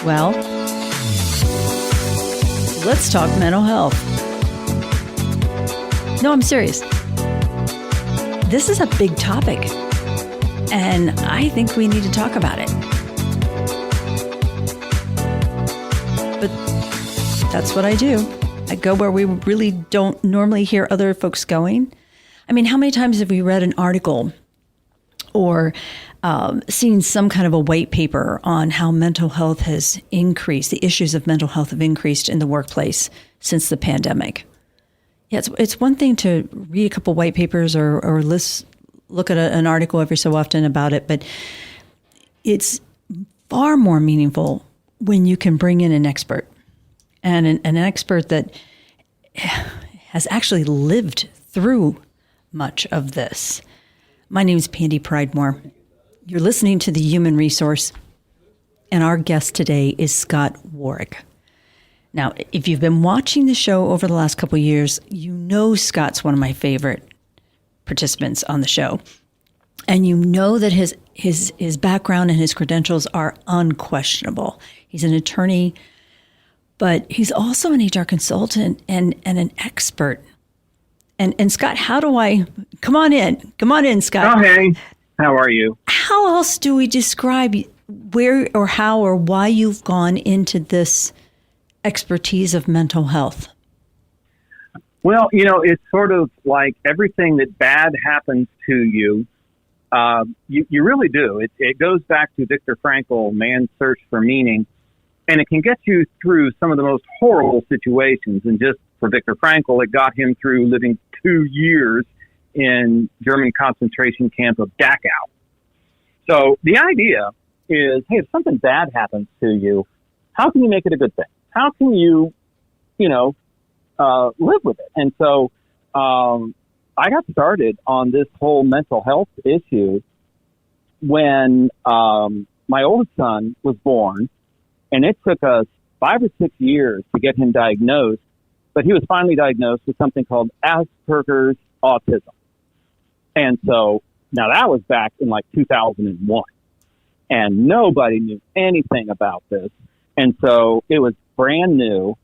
Well, let's talk mental health. No, I'm serious. This is a big topic, and I think we need to talk about it. But that's what I do. I go where we really don't normally hear other folks going. I mean, how many times have we read an article or seen some kind of a white paper on how mental health has increased, the issues of mental health have increased in the workplace since the pandemic? Yeah, it's one thing to read a couple white papers or look at an article every so often about it, but it's far more meaningful when you can bring in an expert, and an expert that has actually lived through much of this. My name is Pandy Pridemore. You're listening to The Human Resource, and our guest today is Scott Warrick. Now, if you've been watching the show over the last couple of years, you know Scott's one of my favorite participants on the show. And you know that his background and his credentials are unquestionable. He's an attorney, but he's also an HR consultant and an expert. And Scott, how do I come on in, Scott? Oh, hey, how are you? How else do we describe where or how or why you've gone into this expertise of mental health? Well, it's sort of like everything that bad happens to you, you really do. It goes back to Viktor Frankl, Man's Search for Meaning, and it can get you through some of the most horrible situations. And just for Viktor Frankl, it got him through living 2 years in German concentration camp of Dachau. So the idea is, hey, if something bad happens to you, how can you make it a good thing? How can you, live with it? And so I got started on this whole mental health issue when my oldest son was born, and it took us 5 or 6 years to get him diagnosed, but he was finally diagnosed with something called Asperger's autism. And so now that was back in like 2001, and nobody knew anything about this. And so it was brand new,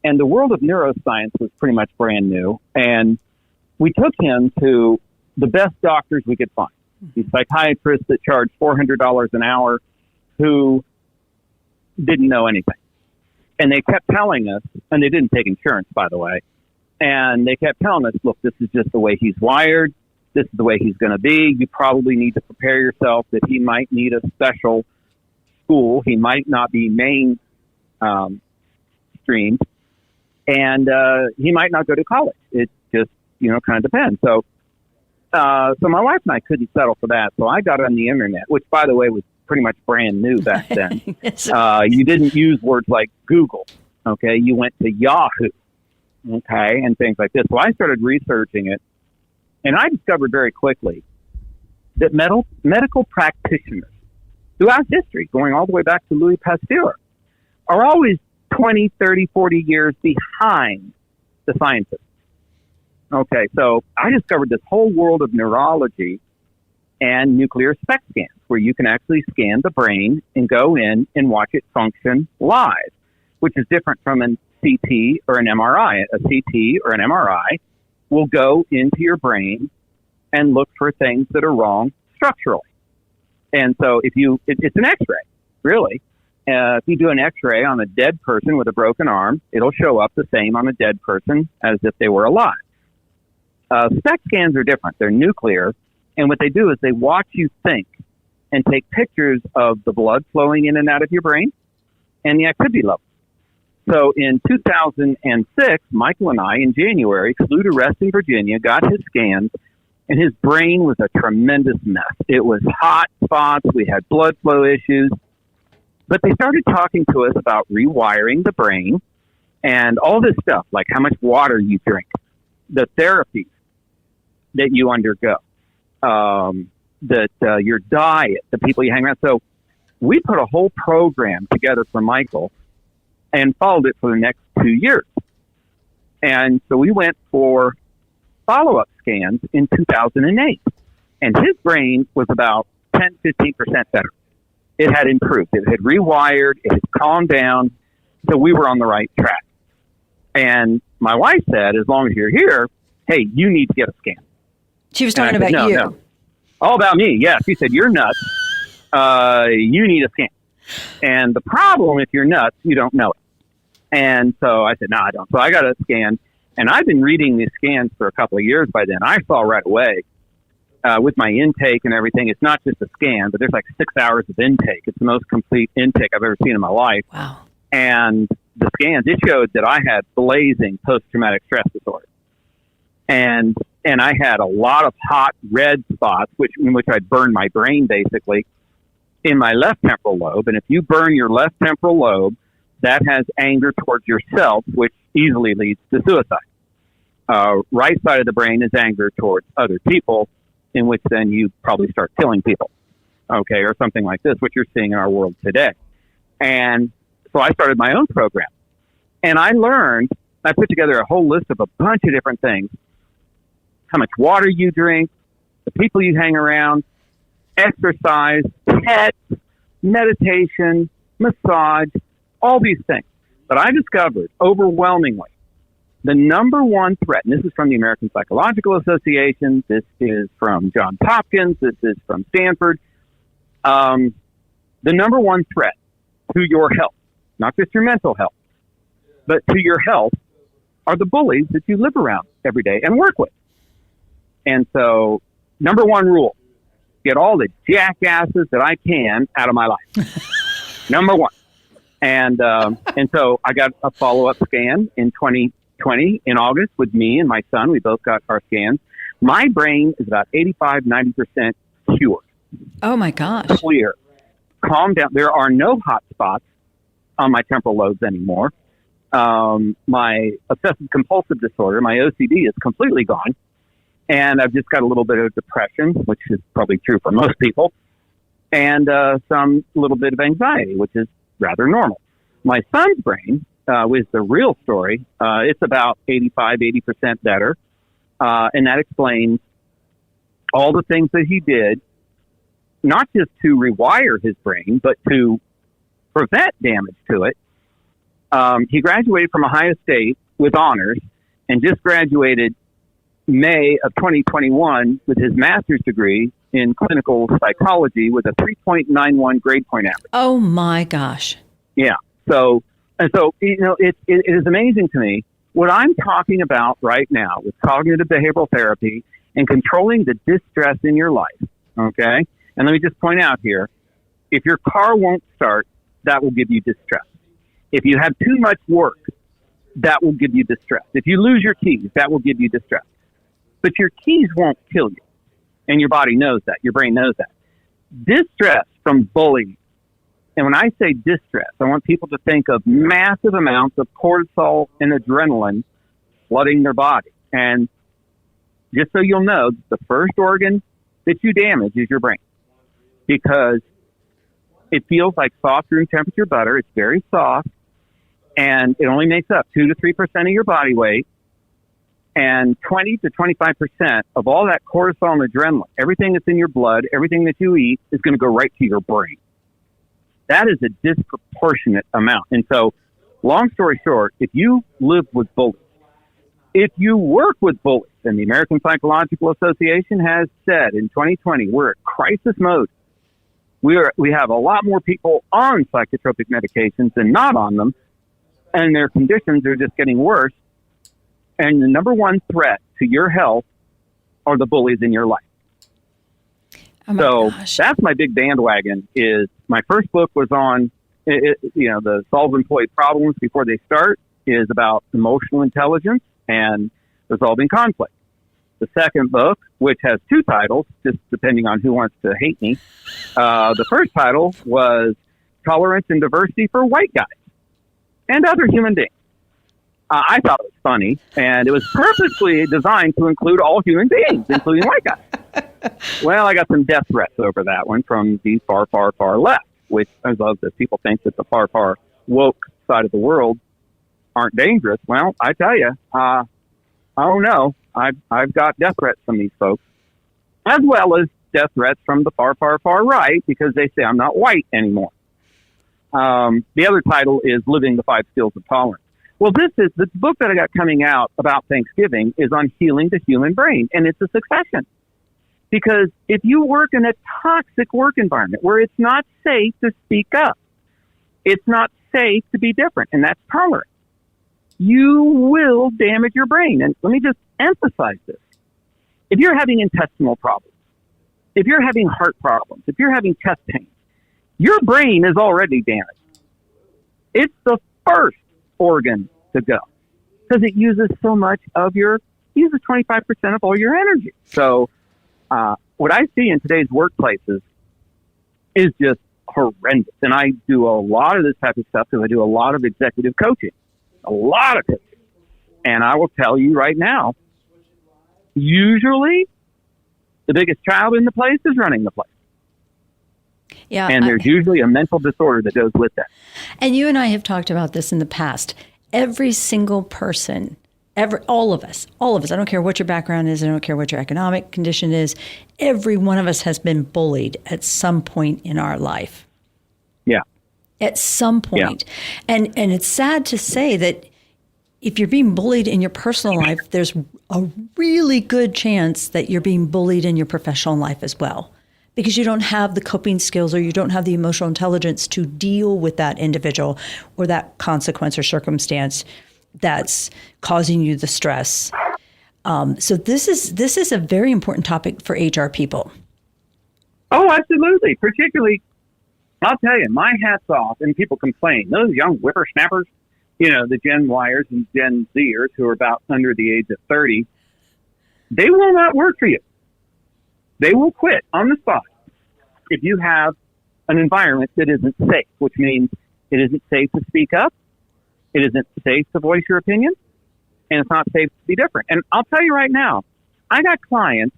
and the world of neuroscience was pretty much brand new. And we took him to the best doctors we could find, these psychiatrists that charged $400 an hour who didn't know anything. And they kept telling us, and they didn't take insurance, by the way, and they kept telling us, look, this is just the way he's wired. This is the way he's going to be. You probably need to prepare yourself that he might need a special school. He might not be mainstreamed, and he might not go to college. It just, kind of depends. So my wife and I couldn't settle for that. So I got on the internet, which, by the way, was pretty much brand new back then. You didn't use words like Google. Okay. You went to Yahoo. Okay. And things like this. So I started researching it, and I discovered very quickly that medical practitioners throughout history, going all the way back to Louis Pasteur, are always 20, 30, 40 years behind the scientists. Okay, so I discovered this whole world of neurology and nuclear SPECT scans, where you can actually scan the brain and go in and watch it function live, which is different from a CT or an MRI. A CT or an MRI will go into your brain and look for things that are wrong structurally. And so it's an X-ray, really. If you do an X-ray on a dead person with a broken arm, it'll show up the same on a dead person as if they were alive. SPECT scans are different. They're nuclear. And what they do is they watch you think and take pictures of the blood flowing in and out of your brain and the activity level. So in 2006, Michael and I, in January, flew to Reston, Virginia, got his scans, and his brain was a tremendous mess. It was hot spots. We had blood flow issues. But they started talking to us about rewiring the brain and all this stuff, like how much water you drink, the therapies that you undergo, your diet, the people you hang around. So we put a whole program together for Michael and followed it for the next 2 years. And so we went for follow-up scans in 2008. And his brain was about 10, 15% better. it had improved. It had rewired. It had calmed down. So we were on the right track. And my wife said, as long as you're here, hey, you need to get a scan. She was talking about said, you. No. All about me, yeah. She said, you're nuts. You need a scan. And the problem, if you're nuts, you don't know it. And so I said, no, I don't. So I got a scan. And I've been reading these scans for a couple of years by then. I saw right away with my intake and everything, it's not just a scan, but there's like 6 hours of intake. It's the most complete intake I've ever seen in my life. Wow. And the scans, it showed that I had blazing post-traumatic stress disorder. And I had a lot of hot red spots, in which I'd burned my brain basically in my left temporal lobe. And if you burn your left temporal lobe, that has anger towards yourself, which easily leads to suicide. Right side of the brain is anger towards other people, in which then you probably start killing people, okay, or something like this, which you're seeing in our world today. And so I started my own program. And I put together a whole list of a bunch of different things. How much water you drink, the people you hang around, exercise, pets, meditation, massage, all these things. But I discovered overwhelmingly the number one threat, and this is from the American Psychological Association, this is from Johns Hopkins, this is from Stanford, the number one threat to your health, not just your mental health, but to your health, are the bullies that you live around every day and work with. And so, number one rule, get all the jackasses that I can out of my life. Number one. And so I got a follow-up scan in 2020 in August with me and my son. We both got our scans. My brain is about 85-90% cured. Oh, my gosh. Clear. Calm down. There are no hot spots on my temporal lobes anymore. My obsessive-compulsive disorder, my OCD, is completely gone. And I've just got a little bit of depression, which is probably true for most people, and some little bit of anxiety, which is rather normal. My son's brain was the real story. It's about 85-80% better, and that explains all the things that he did, not just to rewire his brain, but to prevent damage to it. He graduated from Ohio State with honors and just graduated May of 2021 with his master's degree in clinical psychology with a 3.91 grade point average. Oh my gosh. Yeah. So it is amazing to me what I'm talking about right now with cognitive behavioral therapy and controlling the distress in your life. Okay. And let me just point out here, if your car won't start, that will give you distress. If you have too much work, that will give you distress. If you lose your keys, that will give you distress. But your keys won't kill you. And your body knows that. Your brain knows that. Distress from bullying. And when I say distress, I want people to think of massive amounts of cortisol and adrenaline flooding their body. And just so you'll know, the first organ that you damage is your brain. Because it feels like soft room temperature butter. It's very soft. And it only makes up 2 to 3% of your body weight. And 20 to 25% of all that cortisol and adrenaline, everything that's in your blood, everything that you eat, is going to go right to your brain. That is a disproportionate amount. And so, long story short, if you live with bullies, if you work with bullies, and the American Psychological Association has said in 2020, we're at crisis mode. We have a lot more people on psychotropic medications than not on them, and their conditions are just getting worse. And the number one threat to your health are the bullies in your life. Oh gosh. That's my big bandwagon. Is my first book was on, the solve employee problems before they start, is about emotional intelligence and resolving conflict. The second book, which has 2 titles, just depending on who wants to hate me. The first title was Tolerance and Diversity for White Guys and Other Human Beings. I thought it was funny, and it was purposely designed to include all human beings, including white guys. Well, I got some death threats over that one from the far, far, far left, which I love that people think that the far, far woke side of the world aren't dangerous. Well, I tell you, I don't know. I've got death threats from these folks, as well as death threats from the far, far, far right because they say I'm not white anymore. The other title is Living the 5 Skills of Tolerance. Well, the book that I got coming out about Thanksgiving is on healing the human brain, and it's a succession. Because if you work in a toxic work environment where it's not safe to speak up, it's not safe to be different, and that's tolerance, you will damage your brain. And let me just emphasize this. If you're having intestinal problems, if you're having heart problems, if you're having chest pain, your brain is already damaged. It's the first organ to go because it uses so much uses 25% of all your energy. So what I see in today's workplaces is just horrendous. And I do a lot of this type of stuff because I do a lot of executive coaching, And I will tell you right now, usually the biggest child in the place is running the place. Yeah, and there's usually a mental disorder that goes with that. And you and I have talked about this in the past. Every single person, all of us, I don't care what your background is, I don't care what your economic condition is, every one of us has been bullied at some point in our life. Yeah. At some point. Yeah. And it's sad to say that if you're being bullied in your personal life, there's a really good chance that you're being bullied in your professional life as well. Because you don't have the coping skills or you don't have the emotional intelligence to deal with that individual or that consequence or circumstance that's causing you the stress. So this is a very important topic for HR people. Oh, absolutely. Particularly, I'll tell you, my hat's off, and people complain. Those young whippersnappers, the Gen Yers and Gen Zers who are about under the age of 30, they will not work for you. They will quit on the spot if you have an environment that isn't safe, which means it isn't safe to speak up, it isn't safe to voice your opinion, and it's not safe to be different. And I'll tell you right now, I got clients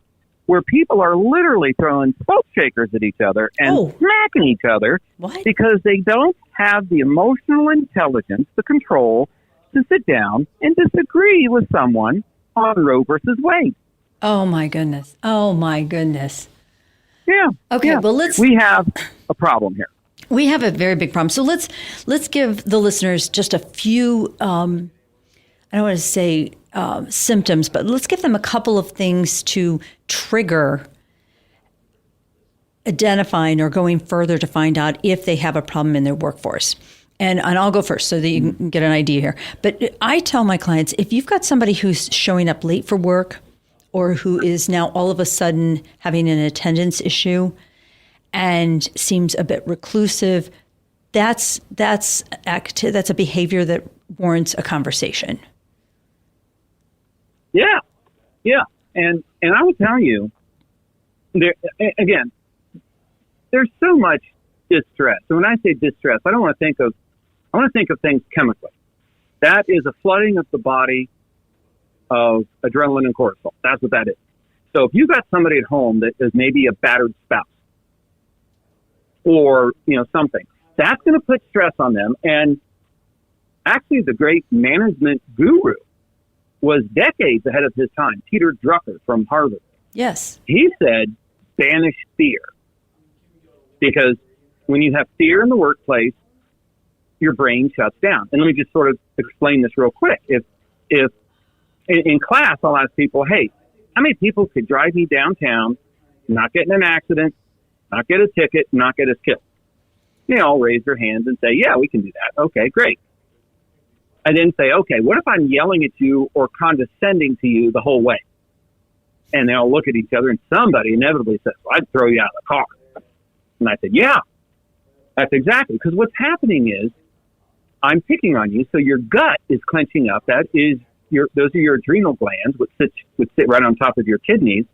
where people are literally throwing salt shakers at each other and smacking each other because they don't have the emotional intelligence, the control to sit down and disagree with someone on Roe versus Wade. Oh my goodness. Yeah. Okay. Yeah. Well, we have a problem here. We have a very big problem. So let's give the listeners just a few, I don't want to say symptoms, but let's give them a couple of things to trigger identifying or going further to find out if they have a problem in their workforce. And I'll go first so that you can get an idea here. But I tell my clients, if you've got somebody who's showing up late for work, or who is now all of a sudden having an attendance issue and seems a bit reclusive, that's a behavior that warrants a conversation. Yeah. And I will tell you, there's so much distress. So when I say distress, I want to think of things chemically. That is a flooding of the body of adrenaline and cortisol. That's what that is. So if you've got somebody at home that is maybe a battered spouse or, something, that's going to put stress on them. And actually the great management guru was decades ahead of his time, Peter Drucker from Harvard. Yes. He said, banish fear. Because when you have fear in the workplace, your brain shuts down. And let me just sort of explain this real quick. If in class, I'll ask people, hey, how many people could drive me downtown, not get in an accident, not get a ticket, not get us killed? They all raise their hands and say, yeah, we can do that. Okay, great. I then say, okay, what if I'm yelling at you or condescending to you the whole way? And they all look at each other and somebody inevitably says, well, I'd throw you out of the car. And I said, yeah, that's exactly. Because what's happening is I'm picking on you, so your gut is clenching up. That is those are your adrenal glands, which sit right on top of your kidneys,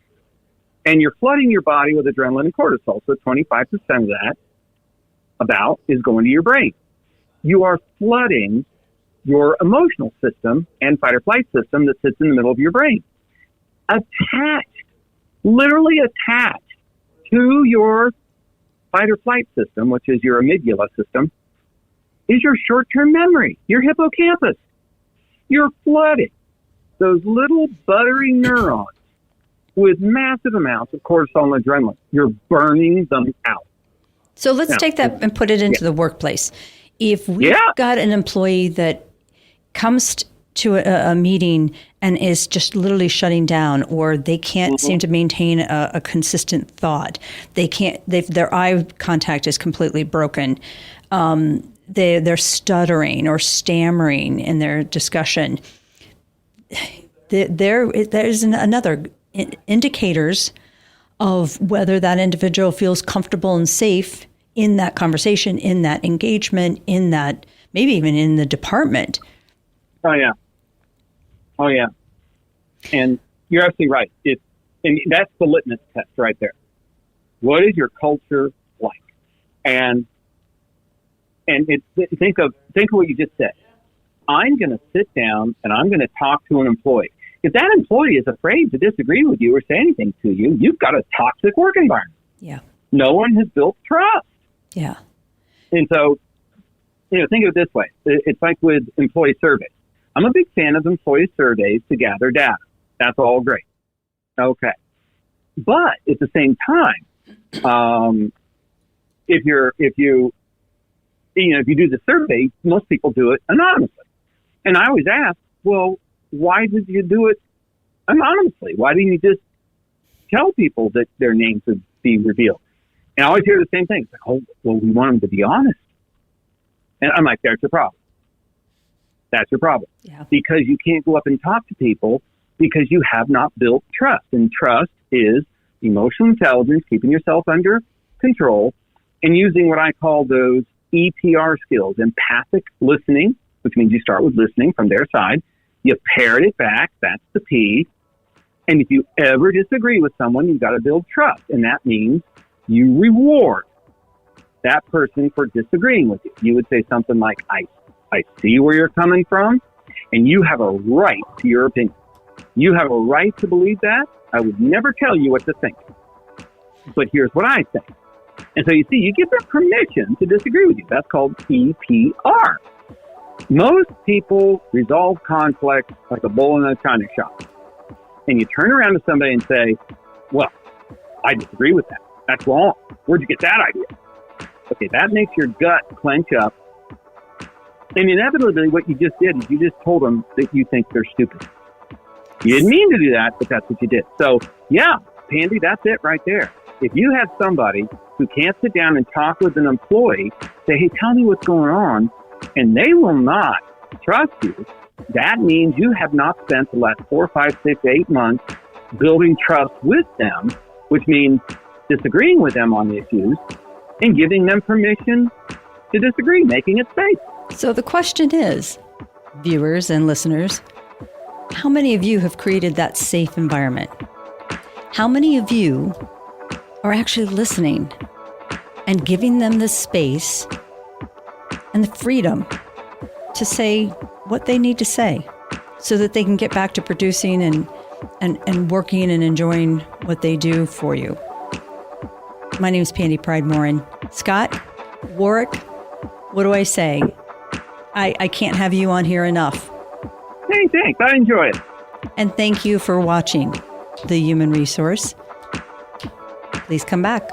and you're flooding your body with adrenaline and cortisol. So 25% of that is going to your brain. You are flooding your emotional system and fight or flight system that sits in the middle of your brain. Literally attached to your fight or flight system, which is your amygdala system, is your short-term memory, your hippocampus. You're flooding those little buttery neurons with massive amounts of cortisol and adrenaline. You're burning them out. So let's take that and put it into the workplace. If we've got an employee that comes to a meeting and is just literally shutting down, or they can't seem to maintain a consistent thought, their eye contact is completely broken, they're stuttering or stammering in their discussion, there's another indicators of whether that individual feels comfortable and safe in that conversation, in that engagement, in that, maybe even in the department. Oh, yeah. And you're absolutely right. And that's the litmus test right there. What is your culture like? And think of what you just said. I'm going to sit down and I'm going to talk to an employee. If that employee is afraid to disagree with you or say anything to you, you've got a toxic work environment. Yeah. No one has built trust. Yeah. And so, think of it this way. It's like with employee surveys. I'm a big fan of employee surveys to gather data. That's all great. Okay. But at the same time, if you do the survey, most people do it anonymously. And I always ask, well, why did you do it anonymously? Why didn't you just tell people that their names would be revealed? And I always hear the same thing. It's like, oh, well, we want them to be honest. And I'm like, that's your problem. That's your problem. Yeah. Because you can't go up and talk to people because you have not built trust. And trust is emotional intelligence, keeping yourself under control, and using what I call those EPR skills, empathic listening, which means you start with listening from their side. You parrot it back. That's the P. And if you ever disagree with someone, you've got to build trust. And that means you reward that person for disagreeing with you. You would say something like, I see where you're coming from, and you have a right to your opinion. You have a right to believe that. I would never tell you what to think. But here's what I think. And so you see, you give them permission to disagree with you. That's called EPR. Most people resolve conflict like a bull in a china shop. And you turn around to somebody and say, well, I disagree with that. That's wrong. Where'd you get that idea? Okay, that makes your gut clench up. And inevitably, what you just did is you just told them that you think they're stupid. You didn't mean to do that, but that's what you did. So, yeah, Pandy, that's it right there. If you have somebody who can't sit down and talk with an employee, say, hey, tell me what's going on, and they will not trust you, that means you have not spent the last 4, 5, 6, 8 months building trust with them, which means disagreeing with them on the issues and giving them permission to disagree, making it safe. So the question is, viewers and listeners, how many of you have created that safe environment? How many of you are actually listening and giving them the space and the freedom to say what they need to say so that they can get back to producing and working and enjoying what they do for you? My name is Pandy Pride-Morin. Scott Warrick, what do I say? I can't have you on here enough. Hey, thanks. I enjoy it. And thank you for watching The Human Resource. Please come back.